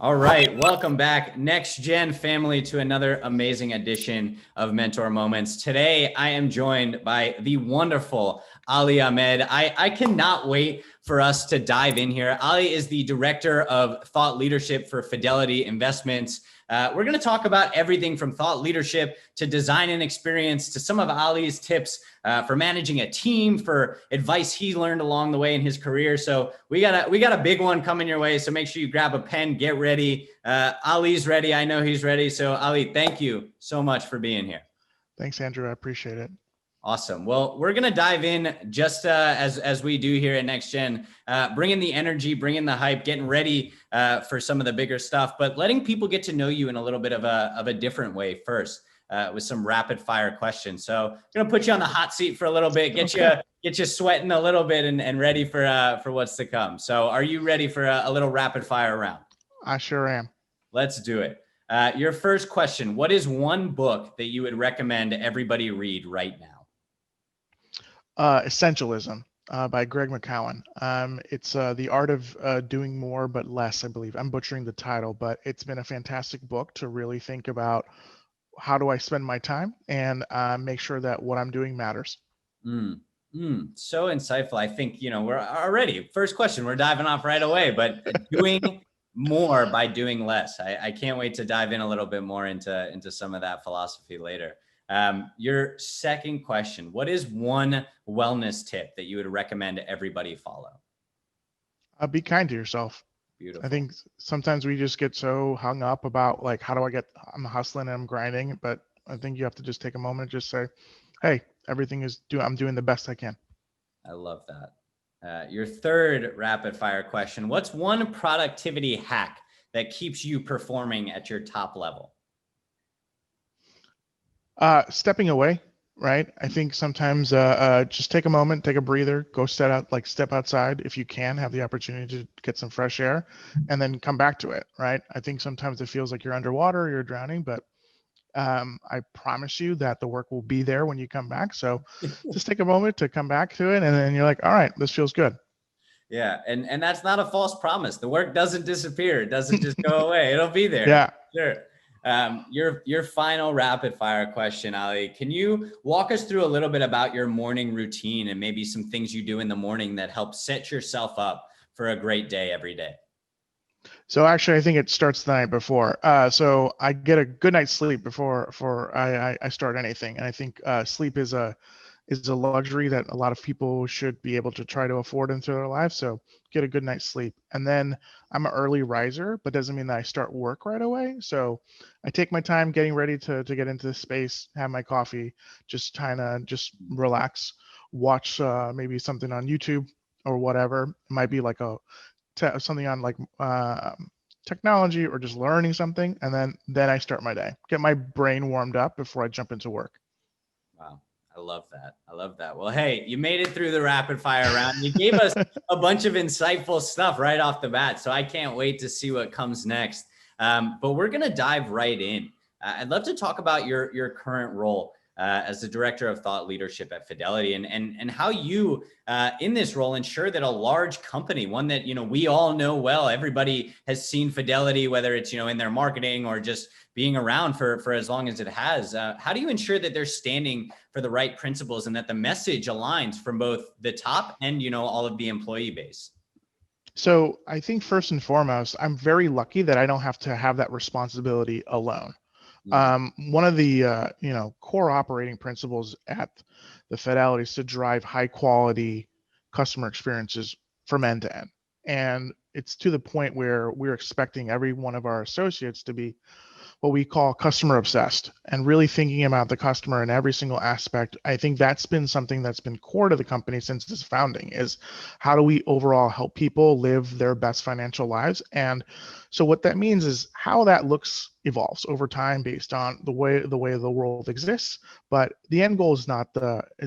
All right, welcome back, Next Gen family, to another amazing edition of Mentor Moments. Today, I am joined by the wonderful Ali Ahmed. I cannot wait for us to dive in here. Ali is the Director of Thought Leadership for Fidelity Investments. We're going to talk about everything from thought leadership to design and experience to some of Ali's tips for managing a team, for advice he learned along the way in his career. So we got a big one coming your way. So make sure you grab a pen, get ready. Ali's ready. I know he's ready. So Ali, thank you so much for being here. Thanks, Andrew. I appreciate it. Awesome. Well, we're going to dive in just as we do here at Next Gen, bringing the energy, bringing the hype, getting ready for some of the bigger stuff, but letting people get to know you in a little bit of a different way first with some rapid fire questions. So I'm going to put you on the hot seat for a little bit, get you sweating a little bit and ready for what's to come. So are you ready for a little rapid fire round? I sure am. Let's do it. Your first question: what is one book that you would recommend everybody read right now? Essentialism by Greg McCowan. It's The Art of Doing More But Less, I believe. I'm butchering the title, but it's been a fantastic book to really think about how do I spend my time and make sure that what I'm doing matters. So insightful. I think, we're already, first question, we're diving off right away, but doing more by doing less. I can't wait to dive in a little bit more into some of that philosophy later. Your second question: what is one wellness tip that you would recommend everybody follow? Be kind to yourself. Beautiful. I think sometimes we just get so hung up about like, how do I I'm hustling and I'm grinding, but I think you have to just take a moment and just say, hey, I'm doing the best I can. I love that. Your third rapid fire question: what's one productivity hack that keeps you performing at your top level? Stepping away, right? I think sometimes just take a moment, take a breather, go step outside if you can, have the opportunity to get some fresh air, and then come back to it, right? I think sometimes it feels like you're underwater, you're drowning, but I promise you that the work will be there when you come back. So just take a moment to come back to it, and then you're like, all right, this feels good. Yeah, and that's not a false promise. The work doesn't disappear. It doesn't just go away. It'll be there. Yeah. Sure. Your final rapid fire question, Ali. Can you walk us through a little bit about your morning routine and maybe some things you do in the morning that help set yourself up for a great day every day? So actually, I think it starts the night before. So I get a good night's sleep before I start anything, and I think sleep is a luxury that a lot of people should be able to try to afford into their lives. So get a good night's sleep. And then I'm an early riser, but doesn't mean that I start work right away. So I take my time getting ready to get into this space, have my coffee, just just relax, watch maybe something on YouTube or whatever. It might be like something on like technology or just learning something. And then I start my day, get my brain warmed up before I jump into work. Wow. I love that. I love that. Well, hey, you made it through the rapid fire round. You gave us a bunch of insightful stuff right off the bat. So I can't wait to see what comes next. But we're going to dive right in. I'd love to talk about your current role as the Director of Thought Leadership at Fidelity and how you, in this role, ensure that a large company, one that, we all know well, everybody has seen Fidelity, whether it's, in their marketing or just being around for as long as it has. How do you ensure that they're standing for the right principles and that the message aligns from both the top and, all of the employee base? So I think first and foremost, I'm very lucky that I don't have to have that responsibility alone. One of the core operating principles at the Fidelity is to drive high quality customer experiences from end to end. And it's to the point where we're expecting every one of our associates to be what we call customer obsessed and really thinking about the customer in every single aspect. I think that's been something that's been core to the company since its founding, is how do we overall help people live their best financial lives? And so what that means is how that looks evolves over time based on the way the world exists. But the end goal is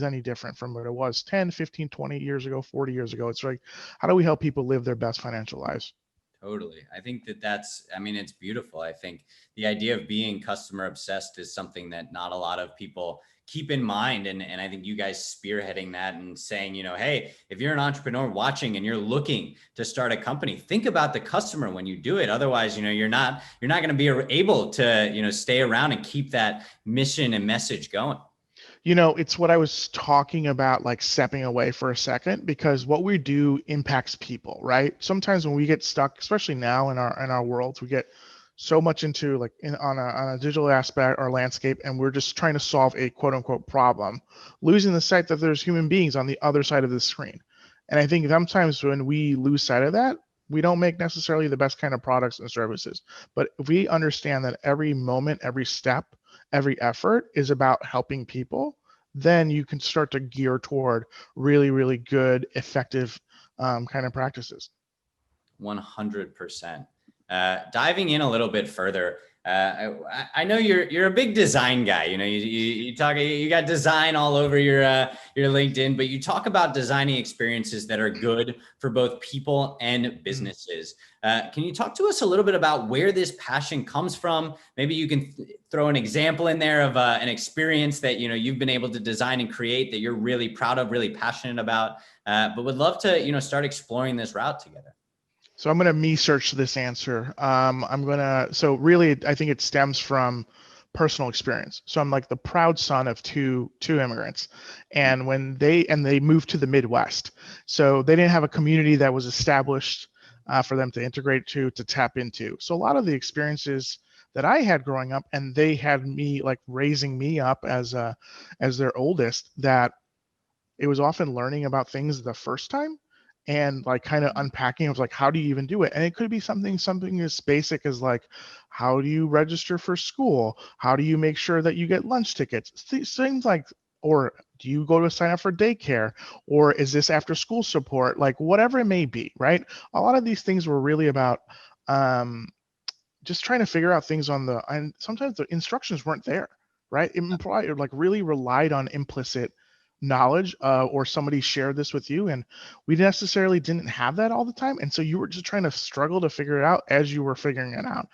any different from what it was 10, 15, 20 years ago, 40 years ago. It's like, how do we help people live their best financial lives? Totally. I think it's beautiful. I think the idea of being customer obsessed is something that not a lot of people keep in mind, and I think you guys spearheading that and saying, hey, if you're an entrepreneur watching and you're looking to start a company, think about the customer when you do it. Otherwise, you're not going to be able to, stay around and keep that mission and message going. It's what I was talking about, like stepping away for a second, because what we do impacts people, right? Sometimes when we get stuck, especially now in our worlds, we get so much into like on a digital aspect or landscape, and we're just trying to solve a quote unquote problem, losing the sight that there's human beings on the other side of the screen. And I think sometimes when we lose sight of that, we don't make necessarily the best kind of products and services. But if we understand that every moment, every step, every effort is about helping people, then you can start to gear toward really, really good, effective kind of practices. 100%. Diving in a little bit further, I know you're a big design guy. You talk, you got design all over your LinkedIn, but you talk about designing experiences that are good for both people and businesses. Can you talk to us a little bit about where this passion comes from? Maybe you can throw an example in there of an experience that you've been able to design and create that you're really proud of, really passionate about. But would love to start exploring this route together. So I'm going to me search this answer. So really, I think it stems from personal experience. So I'm like the proud son of two immigrants, and when they moved to the Midwest, so they didn't have a community that was established for them to integrate to tap into. So a lot of the experiences that I had growing up, and they had me like raising me up as their oldest, that it was often learning about things the first time and like kind of unpacking. It was like, how do you even do it? And it could be something as basic as like, how do you register for school? How do you make sure that you get lunch tickets? Things like, or do you go to sign up for daycare? Or is this after school support? Like whatever it may be, right? A lot of these things were really about just trying to figure out things and sometimes the instructions weren't there, right? It like really relied on implicit knowledge, or somebody shared this with you, and we necessarily didn't have that all the time, and so you were just trying to struggle to figure it out as you were figuring it out.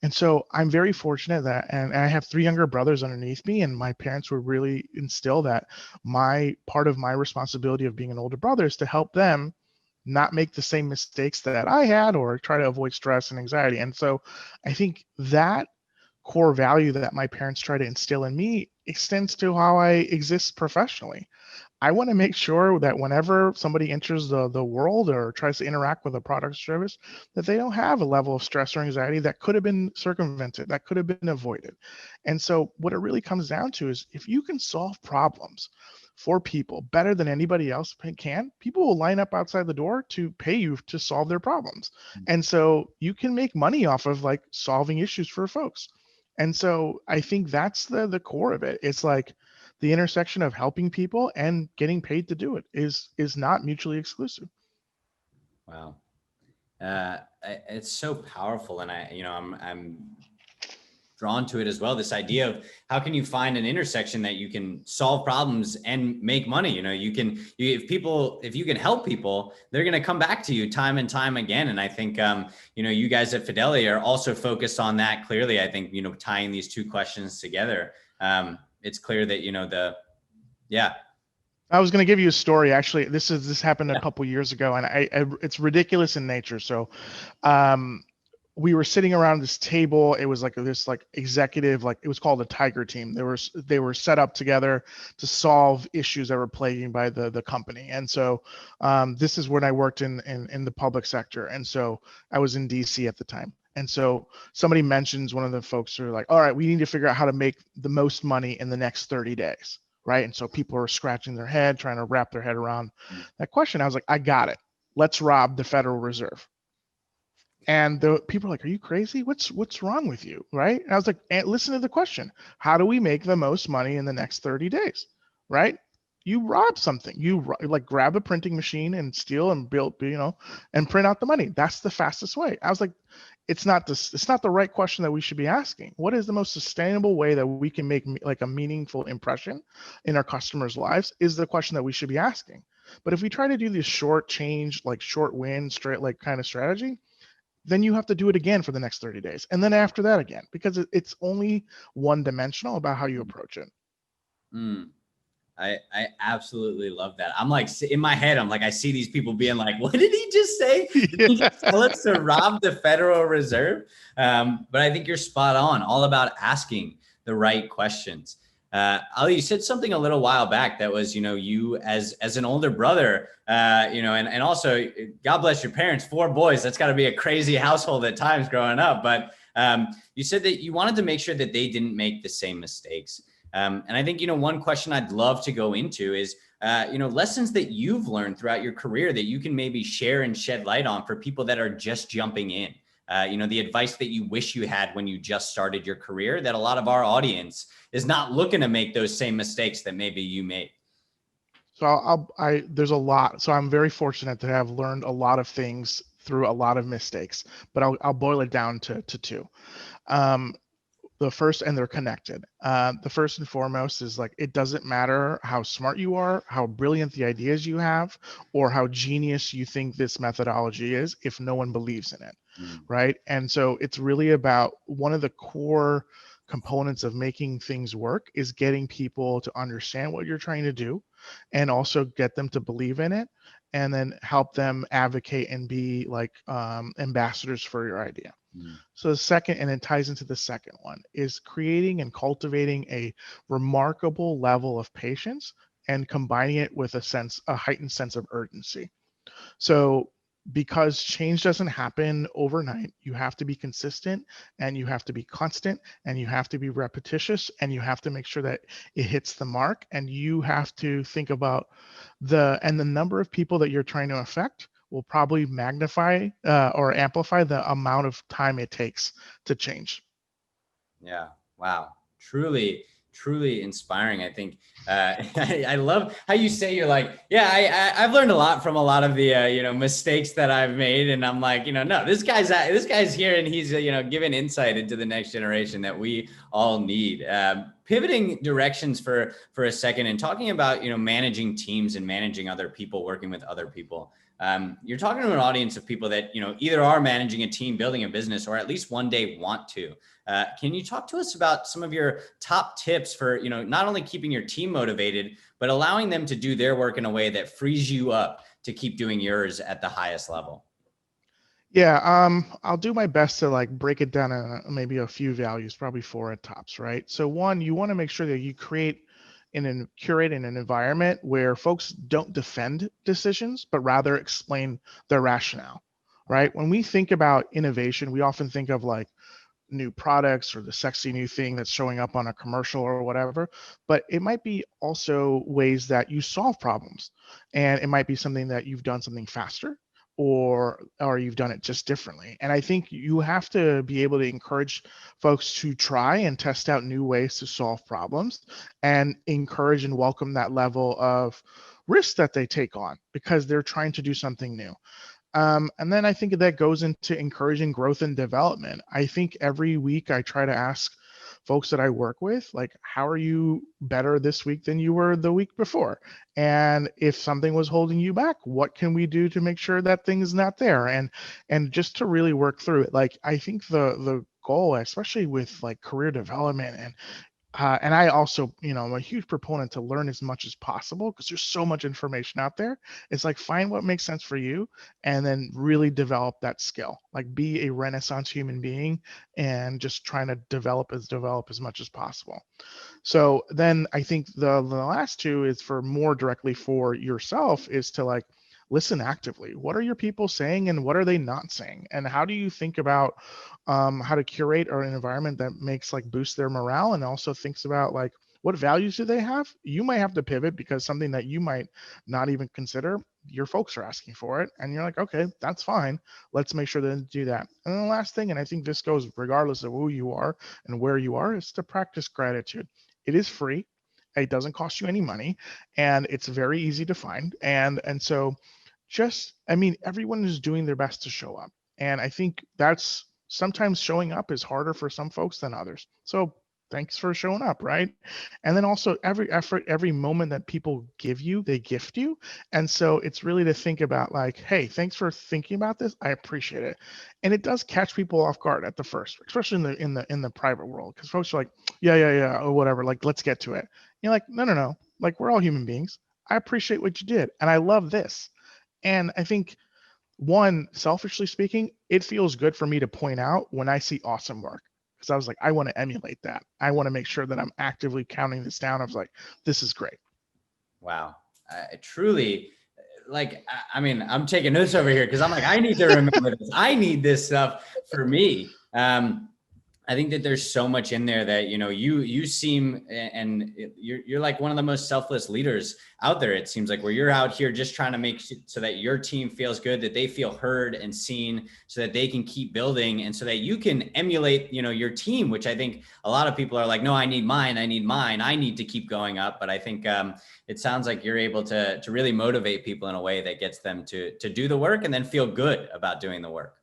And so I'm very fortunate that, and I have 3 younger brothers underneath me, and my parents would really instill that my part of my responsibility of being an older brother is to help them not make the same mistakes that I had, or try to avoid stress and anxiety. And so I think that core value that my parents try to instill in me extends to how I exist professionally. I want to make sure that whenever somebody enters the world or tries to interact with a product or service, that they don't have a level of stress or anxiety that could have been circumvented, that could have been avoided. And so what it really comes down to is if you can solve problems for people better than anybody else can, people will line up outside the door to pay you to solve their problems. And so you can make money off of like solving issues for folks. And so I think that's the core of it. It's like the intersection of helping people and getting paid to do it is not mutually exclusive. Wow. It's so powerful. And I'm drawn to it as well. This idea of how can you find an intersection that you can solve problems and make money? If you can help people, they're going to come back to you time and time again. And I think, you guys at Fidelity are also focused on that clearly. I think, tying these two questions together, it's clear that, yeah. I was going to give you a story. Actually, this happened a couple years ago, and it's ridiculous in nature. So, we were sitting around this table. It was like this like executive, like it was called a Tiger Team. They were set up together to solve issues that were plaguing by the company. And so this is when I worked in the public sector. And so I was in DC at the time. And so somebody mentions, one of the folks who are like, all right, we need to figure out how to make the most money in the next 30 days. Right. And so people are scratching their head, trying to wrap their head around that question. I was like, I got it. Let's rob the Federal Reserve. And the people are like, are you crazy? What's wrong with you? Right. And I was like, listen to the question. How do we make the most money in the next 30 days? Right. You rob something. You like grab a printing machine and steal and build, and print out the money. That's the fastest way. I was like, it's not the right question that we should be asking. What is the most sustainable way that we can make like a meaningful impression in our customers' lives is the question that we should be asking. But if we try to do this short change, like short win, straight like kind of strategy, then you have to do it again for the next 30 days. And then after that again, because it's only one dimensional about how you approach it. Mm. I absolutely love that. I'm like, in my head, I'm like, I see these people being like, what did he just say? Did he just tell us to rob the Federal Reserve? But I think you're spot on, all about asking the right questions. Ali, you said something a little while back that was, you as an older brother, and also God bless your parents, 4 boys. That's got to be a crazy household at times growing up. But you said that you wanted to make sure that they didn't make the same mistakes. And I think, one question I'd love to go into is, lessons that you've learned throughout your career that you can maybe share and shed light on for people that are just jumping in. The advice that you wish you had when you just started your career, that a lot of our audience is not looking to make those same mistakes that maybe you made. So there's a lot. So I'm very fortunate to have learned a lot of things through a lot of mistakes, but I'll boil it down to two. Um, the first, and they're connected. The first and foremost is like, it doesn't matter how smart you are, how brilliant the ideas you have, or how genius you think this methodology is, if no one believes in it, right? And so it's really about, one of the core components of making things work is getting people to understand what you're trying to do, and also get them to believe in it, and then help them advocate and be like ambassadors for your idea. So the second, and it ties into the second one, is creating and cultivating a remarkable level of patience and combining it with a heightened sense of urgency. So because change doesn't happen overnight, you have to be consistent, and you have to be constant, and you have to be repetitious, and you have to make sure that it hits the mark, and you have to think about the number of people that you're trying to affect will probably magnify or amplify the amount of time it takes to change. Yeah. Wow. Truly, truly inspiring. I think I love how you say, you're like, yeah, I've learned a lot from a lot of the mistakes that I've made, and I'm like, no, this guy's here, and he's giving insight into the next generation that we all need. Pivoting directions for a second, and talking about managing teams and managing other people, working with other people. You're talking to an audience of people that either are managing a team, building a business, or at least one day want to. Can you talk to us about some of your top tips for not only keeping your team motivated, but allowing them to do their work in a way that frees you up to keep doing yours at the highest level? Yeah, I'll do my best to like break it down in maybe a few values, probably four at tops, right? So one, you want to make sure that you curate in an environment where folks don't defend decisions, but rather explain their rationale, right? When we think about innovation, we often think of like new products or the sexy new thing that's showing up on a commercial or whatever, but it might be also ways that you solve problems, and it might be something that you've done something faster, or you've done it just differently. And I think you have to be able to encourage folks to try and test out new ways to solve problems, and encourage and welcome that level of risk that they take on, because they're trying to do something new. And then I think that goes into encouraging growth and development. I think every week I try to ask folks that I work with, like, how are you better this week than you were the week before? And if something was holding you back, what can we do to make sure that thing's not there? And just to really work through it. Like, I think the goal, especially with like career development, and I also, I'm a huge proponent to learn as much as possible, because there's so much information out there. It's like, find what makes sense for you, and then really develop that skill. Like, be a Renaissance human being, and just trying to develop as much as possible. So then I think the last two is for more directly for yourself, is to like listen actively. What are your people saying, and what are they not saying? And how do you think about how to curate an environment that makes like boost their morale, and also thinks about like, what values do they have? You might have to pivot because something that you might not even consider, your folks are asking for it, and you're like, okay, that's fine. Let's make sure to do that. And then the last thing, and I think this goes regardless of who you are and where you are, is to practice gratitude. It is free. It doesn't cost you any money, and it's very easy to find. And so just, I mean, everyone is doing their best to show up. And I think that's, sometimes showing up is harder for some folks than others. So thanks for showing up, right? And then also every effort, every moment that people give you, they gift you. And so it's really to think about like, hey, thanks for thinking about this. I appreciate it. And it does catch people off guard at the first, especially in the private world, because folks are like, yeah, or whatever. Like, let's get to it. You're like, no. Like, we're all human beings. I appreciate what you did, and I love this. And I think, one, selfishly speaking, it feels good for me to point out when I see awesome work, because I was like, I want to emulate that. I want to make sure that I'm actively counting this down. I was like, this is great. Wow. Truly, like, I mean, I'm taking notes over here because I'm like, I need to remember this. I need this stuff for me. I think that there's so much in there that, you seem, and you're like one of the most selfless leaders out there. It seems like, where you're out here just trying to make so that your team feels good, that they feel heard and seen, so that they can keep building, and so that you can emulate, your team, which I think a lot of people are like, no, I need mine. I need to keep going up. But I think it sounds like you're able to really motivate people in a way that gets them to do the work and then feel good about doing the work.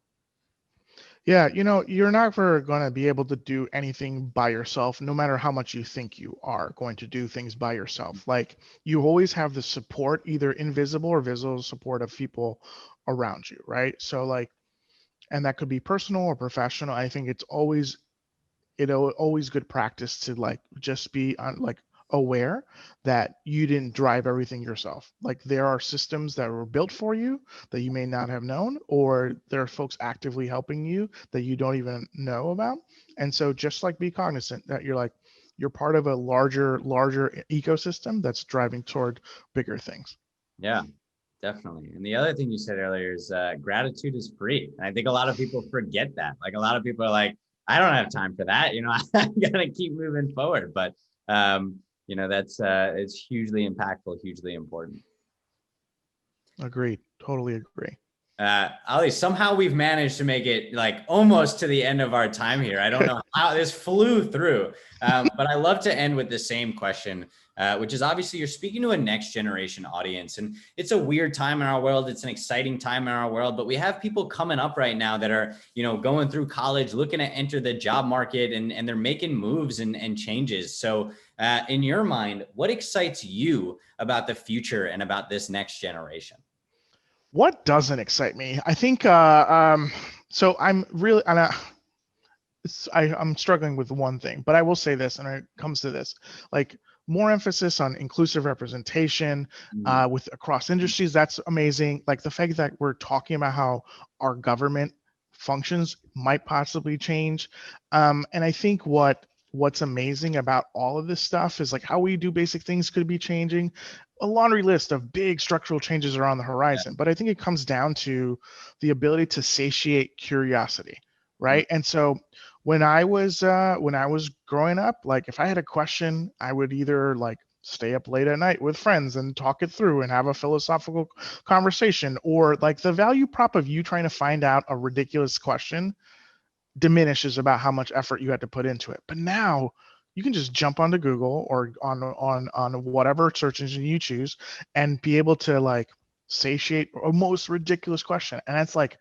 Yeah, you're never going to be able to do anything by yourself, no matter how much you think you are going to do things by yourself. Like, you always have the support, either invisible or visible support, of people around you, right? So like, and that could be personal or professional. I think it's always, always good practice to like just be on, like, aware that you didn't drive everything yourself. Like, there are systems that were built for you that you may not have known, or there are folks actively helping you that you don't even know about. And so just like, be cognizant that you're part of a larger ecosystem that's driving toward bigger things. Yeah, definitely. And the other thing you said earlier is gratitude is free. And I think a lot of people forget that. Like, a lot of people are like, I don't have time for that. I gotta keep moving forward. But that's it's hugely impactful, hugely important. Agreed. Totally agree. Ali, somehow we've managed to make it like almost to the end of our time here. I don't know how this flew through, but I love to end with the same question, which is, obviously you're speaking to a next generation audience, and it's a weird time in our world. It's an exciting time in our world, but we have people coming up right now that are, going through college, looking to enter the job market, and they're making moves and changes. So in your mind, what excites you about the future and about this next generation? What doesn't excite me? I think so I'm really, and I'm struggling with one thing, but I will say this, and it comes to this, like, more emphasis on inclusive representation with across industries. That's amazing. Like, the fact that we're talking about how our government functions might possibly change. And I think what's amazing about all of this stuff is like how we do basic things could be changing. A laundry list of big structural changes are on the horizon, but I think it comes down to the ability to satiate curiosity, right? And so when I was growing up, like, if I had a question, I would either like stay up late at night with friends and talk it through and have a philosophical conversation, or like the value prop of you trying to find out a ridiculous question diminishes about how much effort you had to put into it. But now you can just jump onto Google or on whatever search engine you choose and be able to like satiate a most ridiculous question. And it's like,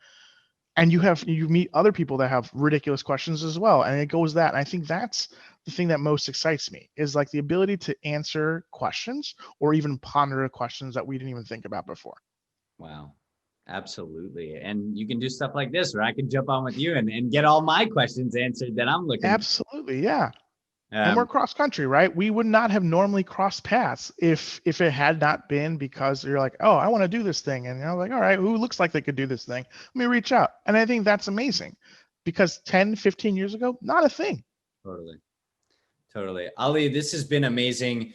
and you meet other people that have ridiculous questions as well. And it goes that. And I think that's the thing that most excites me, is like the ability to answer questions or even ponder questions that we didn't even think about before. Wow. Absolutely. And you can do stuff like this where I can jump on with you and get all my questions answered that I'm looking. Absolutely. Yeah. And we're cross country, right? We would not have normally crossed paths if it had not been because you're like, oh, I want to do this thing. And you're like, all right, who looks like they could do this thing? Let me reach out. And I think that's amazing, because 10, 15 years ago, not a thing. Totally. Totally. Ali, this has been amazing.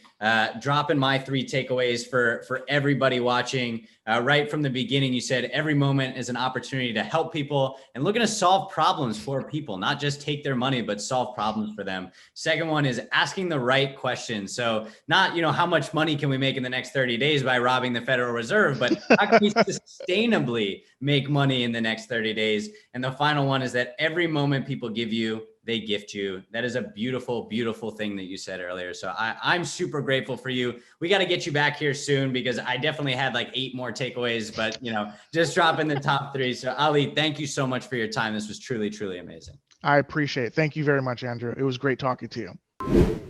Dropping my 3 takeaways for everybody watching. Right from the beginning, you said every moment is an opportunity to help people and looking to solve problems for people, not just take their money, but solve problems for them. Second one is asking the right questions. So not, how much money can we make in the next 30 days by robbing the Federal Reserve, but how can we sustainably make money in the next 30 days? And the final one is that every moment people give you, they gift you. That is a beautiful, beautiful thing that you said earlier. So I'm super grateful for you. We got to get you back here soon, because I definitely had like 8 more takeaways, but just dropping the top 3. So Ali, thank you so much for your time. This was truly, truly amazing. I appreciate it. Thank you very much, Andrew. It was great talking to you. you.